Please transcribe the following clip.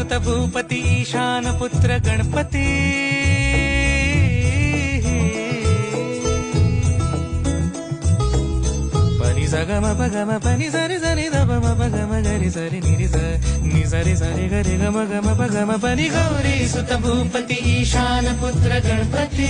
सुत भूपती ईशान पुत्र गणपती पनि सगम पगम पनि सरि सरि द म पगम गरि सरि नि सरि सरि गरि गम गम पगम पनि गौरी सुत भूपती ईशान पुत्र गणपती